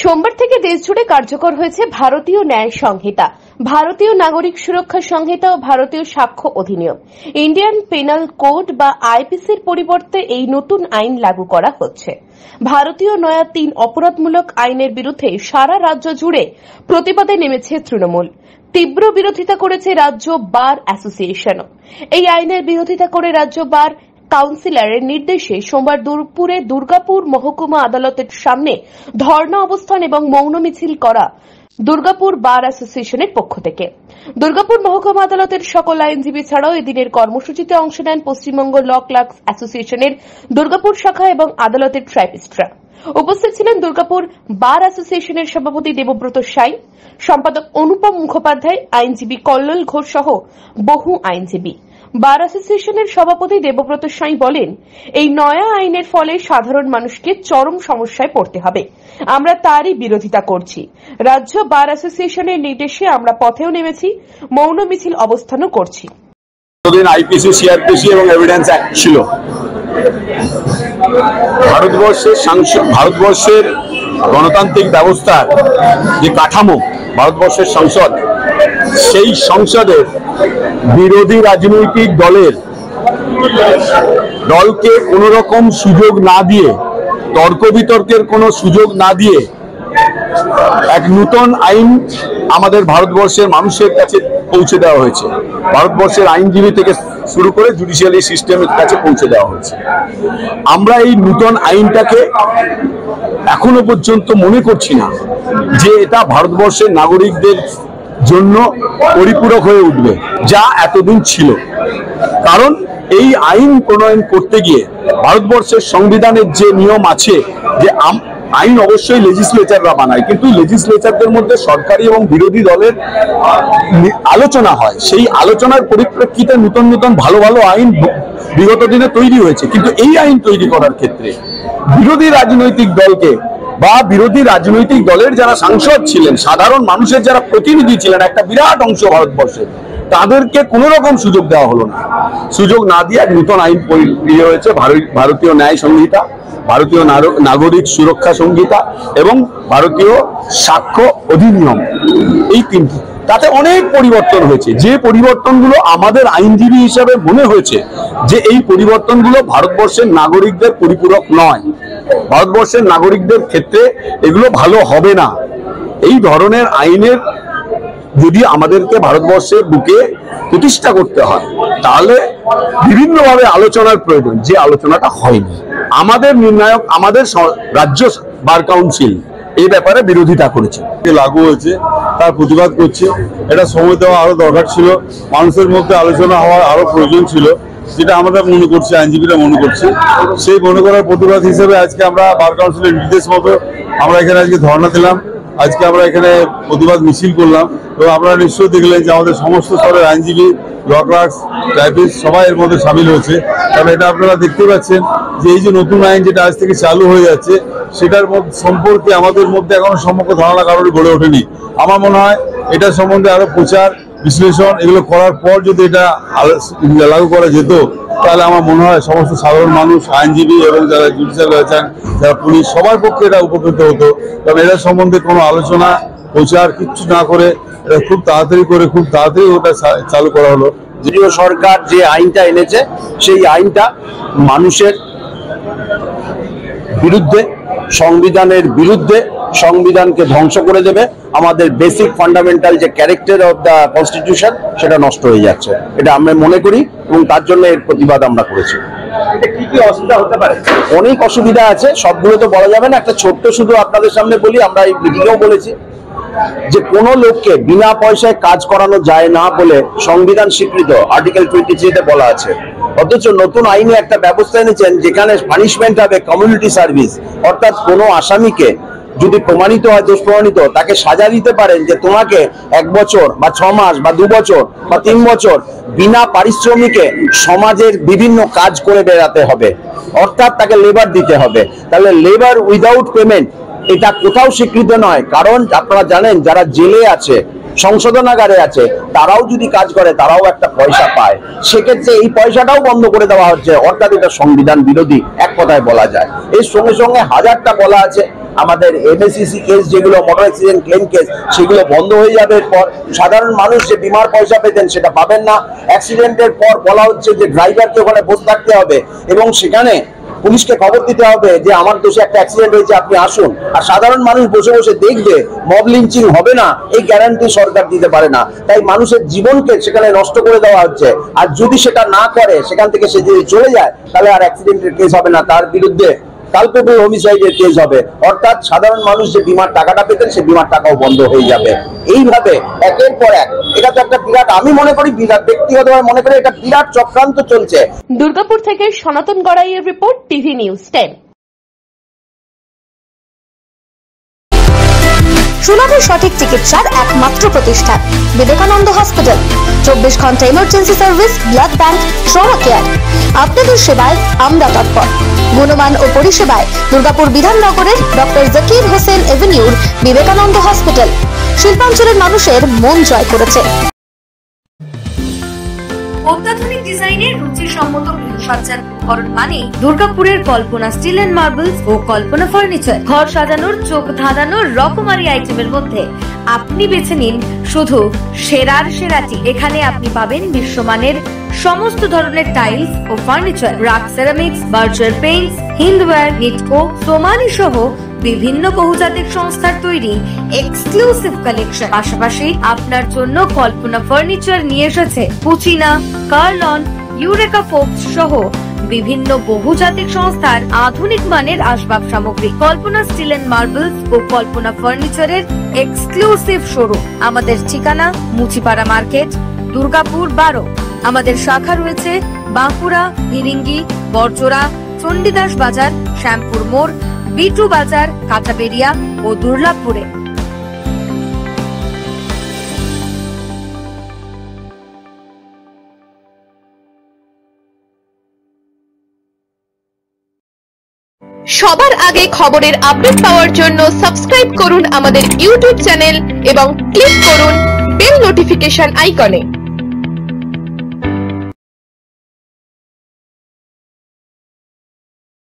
সোমবার থেকে দেশজুড়ে কার্যকর হয়েছে ভারতীয় ন্যায় সংহিতা, ভারতীয় নাগরিক সুরক্ষা সংহিতা ও ভারতীয় সাক্ষ্য অধিনিয়ম। ইন্ডিয়ান পেনাল কোড বা আইপিসির পরিবর্তে এই নতুন আইন লাগু করা হচ্ছে। ভারতীয় নয়া ৩ অপরাধমূলক আইনের বিরুদ্ধে সারা রাজ্য জুড়ে প্রতিবাদে নেমেছে তৃণমূল। তীব্র বিরোধিতা করেছে রাজ্য বার অ্যাসোসিয়েশনও। এই আইনের বিরোধিতা করে রাজ্য বার কাউন্সিলরের নির্দেশে সোমবার দুপুরে দুর্গাপুর মহকুমা আদালতের সামনে ধর্ণা অবস্থান এবং মৌন মিছিল করা দুর্গাপুর বার অ্যাসোসিয়েশনের পক্ষ থেকে। দুর্গাপুর মহকুমা আদালতের সকল আইনজীবী ছাড়াও এদিনের কর্মসূচিতে অংশ নেন পশ্চিমবঙ্গ ল ক্লার্কস অ্যাসোসিয়েশনের দুর্গাপুর শাখা এবং আদালতের ট্রাইপিস্টরা। উপস্থিত ছিলেন দুর্গাপুর বার অ্যাসোসিয়েশনের সভাপতি দেবব্রত সাই, সম্পাদক অনুপম মুখোপাধ্যায়, আইনজীবী কল্লোল ঘোষ সহ বহু আইনজীবী। বার অ্যাসোসিয়েশনের সভাপতি দেবব্রত সাই বলেন, এই নয়া আইনের ফলে সাধারণ মানুষকে চরম সমস্যায় পড়তে হবে। আমরা তারই বিরোধিতা করছি। রাজ্য বার অ্যাসোসিয়েশনের নির্দেশে আমরা পথেও নেমেছি, মৌন মিছিল অবস্থানও করছি। আইপিসি, সিআরপিসি এবং এভিডেন্স অ্যাক্ট ছিল। ভারতবর্ষের গণতান্ত্রিক ব্যবস্থার যে কাঠামো, ভারতবর্ষের সংসদ, সেই সংসদের বিরোধী রাজনৈতিক দলকে কোন রকম সুযোগ না দিয়ে, তর্ক বিতর্কের কোনো সুযোগ না দিয়ে এক নতুন আইন আমাদের ভারতবর্ষের মানুষের কাছে পৌঁছে দেওয়া হয়েছে। ভারতবর্ষের আইনজীবী থেকে শুরু করে জুডিশিয়ারি সিস্টেমের কাছে পৌঁছে দেওয়া হয়েছে। আমরা এই নতুন আইনটাকে এখনো পর্যন্ত মনে করছি না যে এটা ভারতবর্ষের নাগরিকদের জন্য পরিপূরক হয়ে উঠবে যা এতদিন ছিল। কারণ এই আইন প্রণয়ন করতে গিয়ে ভারতবর্ষের সংবিধানের যে নিয়ম আছে, যে আইন অবশ্যই লেজিসলেচাররা বানায়, কিন্তু লেজিসলেচারদের মধ্যে সরকারি এবং বিরোধী দলের আলোচনা হয়। সেই আলোচনার পরিপ্রেক্ষিতে নতুন নতুন ভালো ভালো আইন বিগত দিনে তৈরি হয়েছে, কিন্তু এই আইন তৈরি করার ক্ষেত্রে বিরোধী রাজনৈতিক দলকে বা বিরোধী রাজনৈতিক দলের যারা সাংসদ ছিলেন, সাধারণ মানুষের যারা প্রতিনিধি ছিলেন, একটা বিরাট অংশ ভারতবর্ষের, তাদেরকে কোন রকম সুযোগ দেওয়া হলো না। সুযোগ না দিয়ে এক নতুন আইন তৈরি হয়েছে, ভারতীয় ন্যায় সংহিতা, ভারতীয় নাগরিক সুরক্ষা সংহিতা এবং ভারতীয় সাক্ষ্য অধিনিয়ম। এই তিনটি, তাতে অনেক পরিবর্তন হয়েছে। যে পরিবর্তনগুলো আমাদের আইনজীবী হিসাবে মনে হয়েছে যে এই পরিবর্তনগুলো ভারতবর্ষের নাগরিকদের পরিপূরক নয়, ভারতবর্ষের নাগরিকদের ক্ষেত্রে এগুলো ভালো হবে না। এই ধরনের আইনের যদি আমাদেরকে ভারতবর্ষের বুকে প্রতিষ্ঠা করতে হয়, তাহলে বিভিন্নভাবে আলোচনার প্রয়োজন, যে আলোচনাটা হয়নি। আমাদের নির্ণায়ক, আমাদের রাজ্য বার কাউন্সিল এই ব্যাপারে বিরোধিতা করেছে, লাগু হয়েছে, তার প্রতিবাদ করছে। এটা সময় দেওয়া আরো দরকার ছিল, মানুষের মধ্যে আলোচনা হওয়ার আরো প্রয়োজন ছিল, যেটা আমরা মনে করছি, আইনজীবীরা মনে করছে। সেই মনে করার প্রতিবাদ হিসেবে আজকে আমরা বার কাউন্সিলের নির্দেশ মতো আমরা এখানে আজকে ধর্ণা দিলাম, আজকে আমরা এখানে প্রতিবাদ মিছিল করলাম। এবং আপনারা নিশ্চয়ই দেখলেন যে আমাদের সমস্ত স্তরের আইনজীবী, ল ক্লার্কস, টাইপিস্ট সবাই এর মধ্যে সামিল হয়েছে। কারণ এটা আপনারা দেখতে পাচ্ছেন যে এই যে নতুন আইন যেটা আজ থেকে চালু হয়ে যাচ্ছে, সেটার সম্পর্কে আমাদের মধ্যে এখনো সম্যক ধারণা কারোরই গড়ে ওঠেনি। আমার মনে হয় এটা সম্বন্ধে আরো প্রচার, বিশ্লেষণ এগুলো করার পর যদি এটা লাগু করা যেত, তাহলে আমার মনে হয় সমস্ত সাধারণ মানুষ, আইনজীবী এবং যারা জুডিশিয়াল আছেন, যারা পুলিশ, সবার পক্ষে এটা উপকৃত হতো। কারণ এটার সম্বন্ধে কোনো আলোচনা, প্রচার কিচ্ছু না করে এটা খুব তাড়াতাড়ি ওটা চালু করা হলো। যদিও সরকার যে আইনটা এনেছে, সেই আইনটা মানুষের বিরুদ্ধে, সংবিধানের বিরুদ্ধে, সংবিধানকে ধ্বংস করে দেবে। আমাদের বেসিক ফান্ডামেন্টাল যে ক্যারেক্টার অফ দ্য কনস্টিটিউশন, সেটা নষ্ট হয়ে যাচ্ছে, এটা আমরা মনে করি এবং তার জন্য এর প্রতিবাদ আমরা করেছি। কি কি অসুবিধা হতে পারে? অনেক অসুবিধা আছে, সবগুলো তো বলা যাবে না। একটা ছোট্ট শুধু আপনাদের সামনে বলি, আমরা এই মিটিংয়েও বলেছি যে কোনো লোককে বিনা পয়সায় কাজ করানো যায় না বলে সংবিধান স্বীকৃত আর্টিকেল 23-তে বলা আছে। অথচ নতুন আইনে একটা ব্যবস্থা এনেছেন যেখানে পানিশমেন্ট হবে কমিউনিটি সার্ভিস, অর্থাৎ কোনো আসামিকে যদি প্রমাণিত হয়, দোষ প্রমাণিত, তাকে সাজা দিতে পারেন যে তোমাকে 1 বছর বা 6 মাস বা 2 বছর বা 3 বছর বিনা পারিশ্রমিকে সমাজের বিভিন্ন কাজ করে বেড়াতে হবে, অর্থাৎ তাকে লেবার দিতে হবে। তাহলে লেবার উইদাউট পেমেন্ট এটা কোথাও স্বীকৃত নয়। কারণ আপনারা জানেন, যারা জেলে আছে, সংশোধনাগারে আছে, তারাও যদি কাজ করে তারাও একটা পয়সা পায়। সেক্ষেত্রে এই পয়সাটাও বন্ধ করে দেওয়া হচ্ছে, অর্থাৎ এটা সংবিধান বিরোধী এক কথায় বলা যায়। এর সঙ্গে সঙ্গে হাজারটা বলা আছে। আমাদের এমএসসিসি কেস যেগুলো মোটর অ্যাক্সিডেন্ট ক্লেম কেস সেগুলো বন্ধ হয়ে যাবে। এরপর সাধারণ মানুষ যে বিমার পয়সা পেতেন সেটা পাবেন না। অ্যাক্সিডেন্টের পর বলা হচ্ছে যে ড্রাইভারকে ওখানে বসে থাকতে হবে এবং সেখানে পুলিশকে খবর দিতে হবে যে আমার দোষে একটা অ্যাক্সিডেন্ট হয়েছে, আপনি আসুন। আর সাধারণ মানুষ বসে বসে দেখবে, মব লিঞ্চিং হবে না, এই গ্যারান্টি সরকার দিতে পারে না। তাই মানুষের জীবনকে সেখানে নষ্ট করে দেওয়া হচ্ছে। আর যদি সেটা না করে, সেখান থেকে সে যদি চলে যায়, তাহলে আর অ্যাক্সিডেন্টের কেস হবে না, তার বিরুদ্ধে কালপেবল হোমিসাইডের কেস হবে। অর্থাৎ সাধারণ মানুষ যে বিমার টাকাটা পেতেন সে বিমার টাকাও বন্ধ হয়ে যাবে। এইভাবে একের পর এক, এটা তো একটা বিরাট, আমি মনে করি বিরাট, ব্যক্তিগতভাবে মনে করি এটা বিরাট চক্রান্ত চলছে। দুর্গাপুর থেকে সনাতন গড়াইয়ের রিপোর্ট, টিভি নিউজ 10। সুলভে সঠিক চিকিৎসার একমাত্র প্রতিষ্ঠান বিবেকানন্দ হসপিটাল। 24 ঘন্টা emergency service, blood bank, trauma care. আপনাদের সেবায় আমরা তৎপর। গুণমান ও পরিষেবায় দুর্গাপুর বিধাননগরের ডক্টর জাকির হোসেন এভিনিউর বিবেকানন্দ হসপিটাল শিল্পাঞ্চলের মানুষের মন জয় করেছে। অত্যাধুনিক ডিজাইনের রুচিসম্মত গৃহসজ্জার উপকরণ মানে দুর্গাপুরের কল্পনা স্টিল এন্ড মার্বেলস ও কল্পনা ফার্নিচার। ঘর সাজানোর, চোখ ধাঁধানোর রকমারি আইটেমের মধ্যে আপনি বেছে নিন শুধু সেরার সেরাটি। এখানে আপনি পাবেন বিশ্বমানের সমস্ত ধরনের টাইলস ও furniture, RAK ceramics, Berger paints, Hindware, Nitco, Somany সহ বিভিন্ন বহুজাতিক সংস্থার তৈরি এক্সক্লুসিভ কালেকশন। পাশাপাশি আপনার জন্য কল্পনা ফার্নিচার নিয়ে এসেছে পুচিনা, কার্লন, ইউরেকা ফোকস সহ বিভিন্ন বহুজাতিক সংস্থার আধুনিক মানের আসবাব সামগ্রী। কল্পনা স্টিল এন্ড মার্বেলস ও কল্পনা ফার্নিচারের এক্সক্লুসিভ শোরুম। আমাদের ঠিকানা মুচিপাড়া মার্কেট, দুর্গাপুর 12। আমাদের শাখা রয়েছে বাঁকুড়া, ফিরিঙ্গি, বরজোড়া, চণ্ডীদাস বাজার, শ্যামপুর মোড়, বিটু বাজার, কাঁচাবেড়িয়া ও দুর্লাভপুরে। সবার আগে খবরের আপডেট পাওয়ার জন্য সাবস্ক্রাইব করুন আমাদের ইউটিউব চ্যানেল এবং ক্লিক করুন বেল নোটিফিকেশন আইকনে।